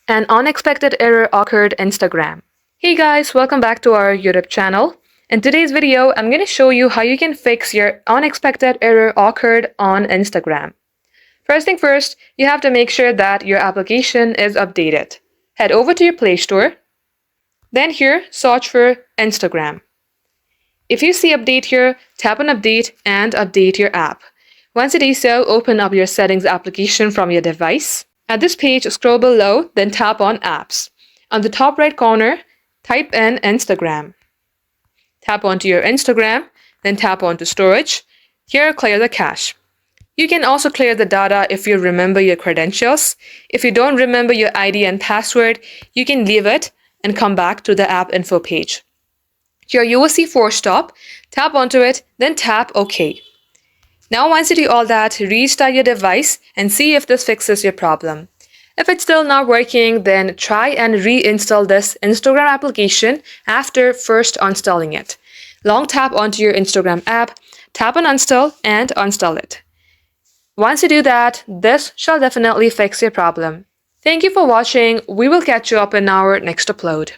An unexpected error occurred Instagram. Hey guys, welcome back to our YouTube channel. In today's video, I'm going to show you how you can fix your unexpected error occurred on Instagram. First thing first, you have to make sure that your application is updated. Head over to your Play Store. Then here, search for Instagram. If you see update here, tap on update and update your app. Once you do so, open up your settings application from your device. At this page, scroll below, then tap on apps. On the top right corner, type in Instagram. Tap onto your Instagram, then tap onto storage. Here, clear the cache. You can also clear the data if you remember your credentials. If you don't remember your ID and password, you can leave it and come back to the app info page. Here you will see force stop. Tap onto it, then tap OK. Now once you do all that, restart your device and see if this fixes your problem. If it's still not working, then try and reinstall this Instagram application after first uninstalling it. Long tap onto your Instagram app, tap on uninstall and uninstall it. Once you do that, this shall definitely fix your problem. Thank you for watching. We will catch you up in our next upload.